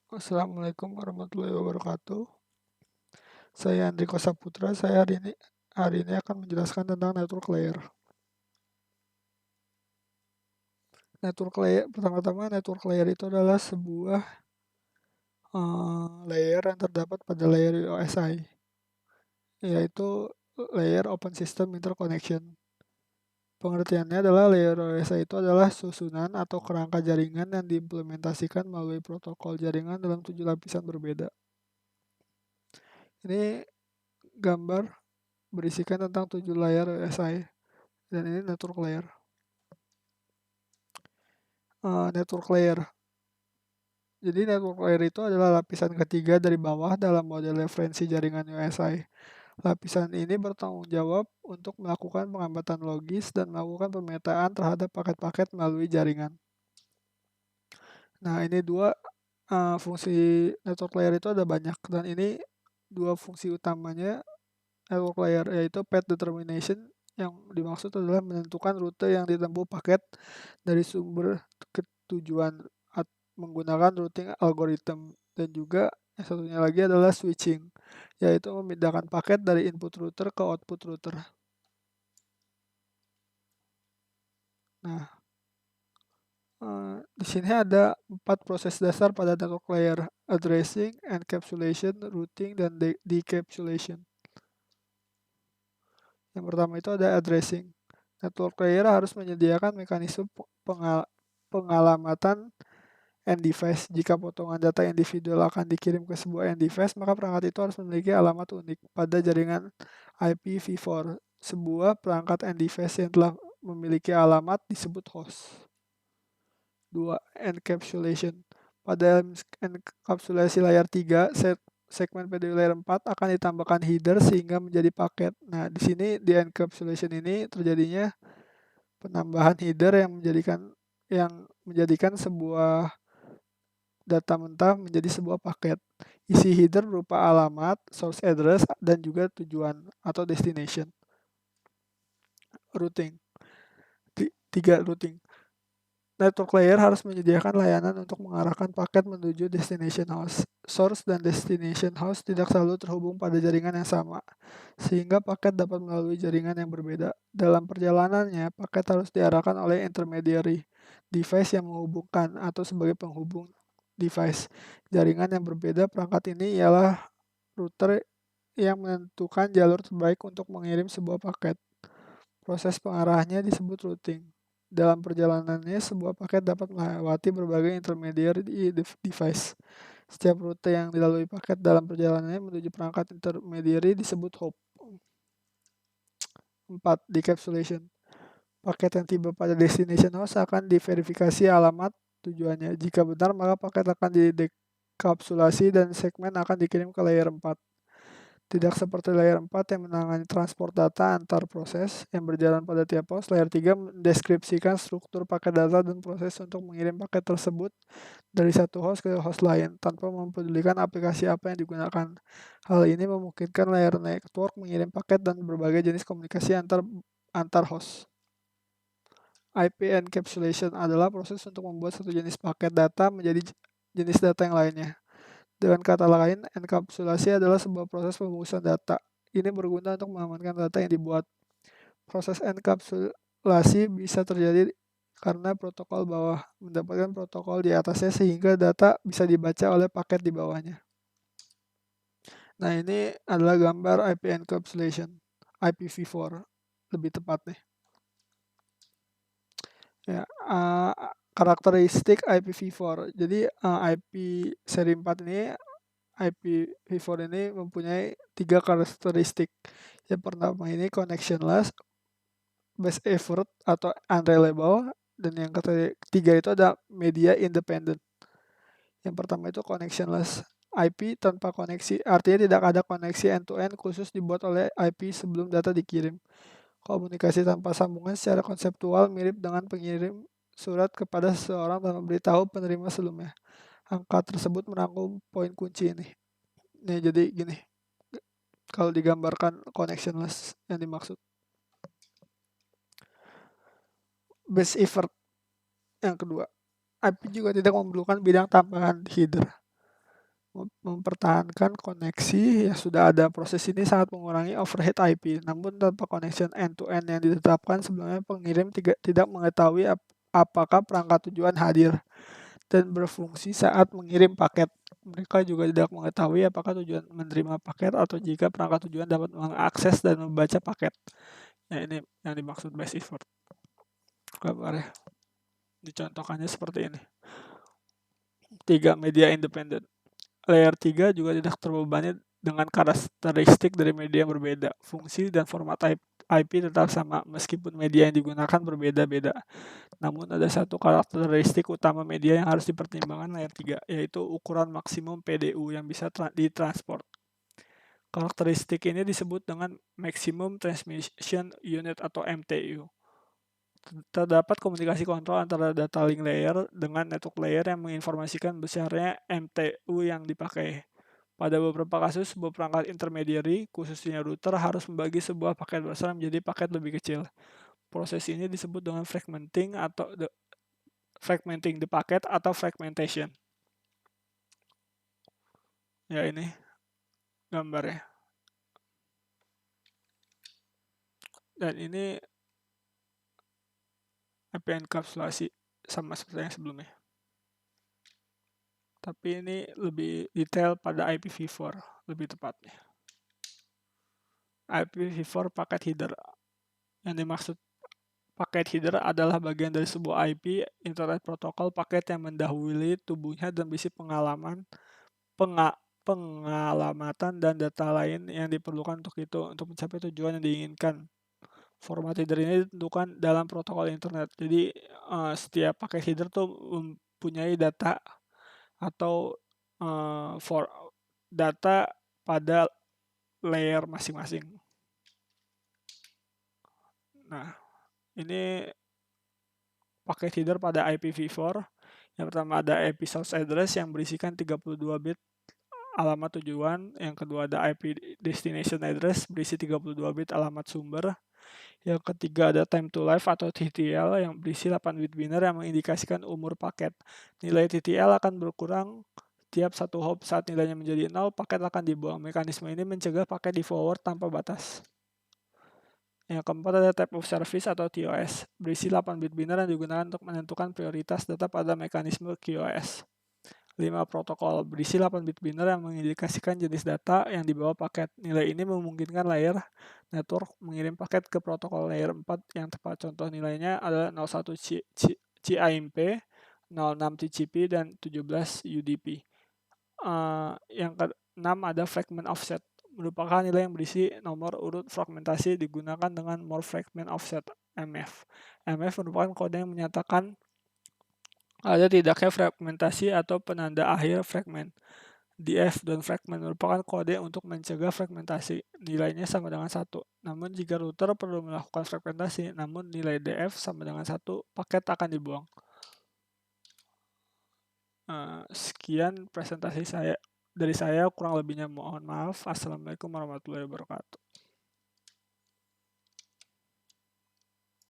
Assalamualaikum warahmatullahi wabarakatuh. Saya Andriko Saputra. Saya hari ini akan menjelaskan tentang network layer. Network layer pertama-tama network layer itu adalah sebuah layer yang terdapat pada layer OSI, yaitu layer Open System Interconnection. Pengertiannya adalah layer OSI itu adalah susunan atau kerangka jaringan yang diimplementasikan melalui protokol jaringan dalam 7 lapisan berbeda. Ini gambar berisikan tentang 7 layer OSI, dan ini network layer. Network layer. Jadi network layer itu adalah lapisan ketiga dari bawah dalam model referensi jaringan USI. Lapisan ini bertanggung jawab untuk melakukan pengamatan logis dan melakukan pemetaan terhadap paket-paket melalui jaringan. Nah, ini dua fungsi network layer itu ada banyak, dan ini dua fungsi utamanya network layer, yaitu path determination, yang dimaksud adalah menentukan rute yang ditempuh paket dari sumber ke tujuan menggunakan routing algorithm, dan juga yang satunya lagi adalah switching, yaitu memindahkan paket dari input router ke output router. Nah, di sini ada 4 proses dasar pada network layer: addressing, encapsulation, routing, dan decapsulation. Yang pertama itu ada addressing. Network layer harus menyediakan mekanisme pengalamatan end device. Jika potongan data individual akan dikirim ke sebuah end device, maka perangkat itu harus memiliki alamat unik. Pada jaringan IPv4, sebuah perangkat end device yang telah memiliki alamat disebut host. 2. Encapsulation. Pada enkapsulasi layar 3, segmen PDU layer 4 akan ditambahkan header sehingga menjadi paket. Nah, di sini di encapsulation ini terjadinya penambahan header yang menjadikan sebuah data mentah menjadi sebuah paket. Isi header berupa alamat, source address, dan juga tujuan atau destination. Routing. 3. Routing. Network layer harus menyediakan layanan untuk mengarahkan paket menuju destination host. Source dan destination host tidak selalu terhubung pada jaringan yang sama, sehingga paket dapat melalui jaringan yang berbeda. Dalam perjalanannya, paket harus diarahkan oleh intermediary device yang menghubungkan atau sebagai penghubung device. Jaringan yang berbeda perangkat ini ialah router yang menentukan jalur terbaik untuk mengirim sebuah paket. Proses pengarahannya disebut routing. Dalam perjalanannya, sebuah paket dapat melewati berbagai intermediary device. Setiap rute yang dilalui paket dalam perjalanannya menuju perangkat intermediary disebut hop. 4. Decapsulation. Paket yang tiba pada destination host akan diverifikasi alamat tujuannya. Jika benar, maka paket akan didekapsulasi dan segmen akan dikirim ke layer 4. Tidak seperti layer 4 yang menangani transport data antar proses yang berjalan pada tiap host, layer 3 mendeskripsikan struktur paket data dan proses untuk mengirim paket tersebut dari satu host ke host lain, tanpa mempedulikan aplikasi apa yang digunakan. Hal ini memungkinkan layer network mengirim paket dan berbagai jenis komunikasi antar host. IP encapsulation adalah proses untuk membuat satu jenis paket data menjadi jenis data yang lainnya. Dengan kata lain, enkapsulasi adalah sebuah proses pembungkusan data. Ini berguna untuk mengamankan data yang dibuat. Proses enkapsulasi bisa terjadi karena protokol bawah mendapatkan protokol di atasnya sehingga data bisa dibaca oleh paket di bawahnya. Nah, ini adalah gambar IP encapsulation, IPv4 lebih tepat nih. Ya, karakteristik IPv4. Jadi IP seri 4 ini, IPv4 ini mempunyai 3 karakteristik. Yang pertama ini connectionless, best effort atau unreliable, dan yang ketiga itu ada media independent. Yang pertama itu connectionless. IP tanpa koneksi, artinya tidak ada koneksi end-to-end khusus dibuat oleh IP sebelum data dikirim. Komunikasi tanpa sambungan secara konseptual mirip dengan pengirim surat kepada seseorang dan memberitahu penerima sebelumnya. Angka tersebut merangkum poin kunci ini. Nih, jadi gini, kalau digambarkan connectionless yang dimaksud. Base effort yang kedua. IP juga tidak memerlukan bidang tambahan header. Mempertahankan koneksi yang sudah ada. Proses ini sangat mengurangi overhead IP. Namun tanpa connection end-to-end yang ditetapkan sebelumnya, pengirim tidak mengetahui apakah perangkat tujuan hadir dan berfungsi saat mengirim paket. Mereka juga tidak mengetahui apakah tujuan menerima paket atau jika perangkat tujuan dapat mengakses dan membaca paket. Nah, ini yang dimaksud base effort. Gambarnya dicontohkannya seperti ini. 3. Media independen. Layer 3 juga tidak terbebani dengan karakteristik dari media yang berbeda. Fungsi dan format IP tetap sama meskipun media yang digunakan berbeda-beda. Namun ada satu karakteristik utama media yang harus dipertimbangkan layer 3, yaitu ukuran maksimum PDU yang bisa ditransport. Karakteristik ini disebut dengan Maximum Transmission Unit atau MTU. Terdapat komunikasi kontrol antara data link layer dengan network layer yang menginformasikan besarnya MTU yang dipakai. Pada beberapa kasus, sebuah perangkat intermediary, khususnya router, harus membagi sebuah paket besar menjadi paket lebih kecil. Proses ini disebut dengan fragmenting the packet atau fragmentation. Ya, ini gambarnya. Dan ini IP enkapsulasi sama seperti yang sebelumnya. Tapi ini lebih detail pada IPv4 lebih tepatnya. IPv4 paket header. Yang dimaksud paket header adalah bagian dari sebuah IP Internet Protocol paket yang mendahului tubuhnya dan berisi pengalamatan dan data lain yang diperlukan untuk itu untuk mencapai tujuan yang diinginkan. Format header ini ditentukan dalam protokol internet. Jadi setiap paket header tuh mempunyai data atau data pada layer masing-masing. Nah, ini paket header pada IPv4. Yang pertama ada IP source address yang berisikan 32 bit alamat tujuan. Yang kedua ada IP destination address berisi 32 bit alamat sumber. Yang ketiga ada time to life atau TTL yang berisi 8 bit biner yang mengindikasikan umur paket. Nilai TTL akan berkurang tiap satu hop. Saat nilainya menjadi 0, paket akan dibuang. Mekanisme ini mencegah paket di forward tanpa batas. Yang keempat ada type of service atau TOS, berisi 8 bit biner yang digunakan untuk menentukan prioritas data pada mekanisme QoS. 5 protokol, berisi 8 bit biner yang mengindikasikan jenis data yang dibawa paket. Nilai ini memungkinkan layer network mengirim paket ke protokol layer 4 yang tepat. Contoh nilainya adalah 01 CIMP, 06 TCP, dan 17 UDP. Yang ke-6 ada fragment offset, merupakan nilai yang berisi nomor urut fragmentasi digunakan dengan more fragment offset (MF). MF merupakan kode yang menyatakan ada tidaknya fragmentasi atau penanda akhir fragment. DF dan fragment merupakan kode untuk mencegah fragmentasi. Nilainya sama dengan 1. Namun jika router perlu melakukan fragmentasi, namun nilai DF sama dengan 1, paket akan dibuang. Sekian presentasi dari saya, kurang lebihnya mohon maaf. Assalamualaikum warahmatullahi wabarakatuh.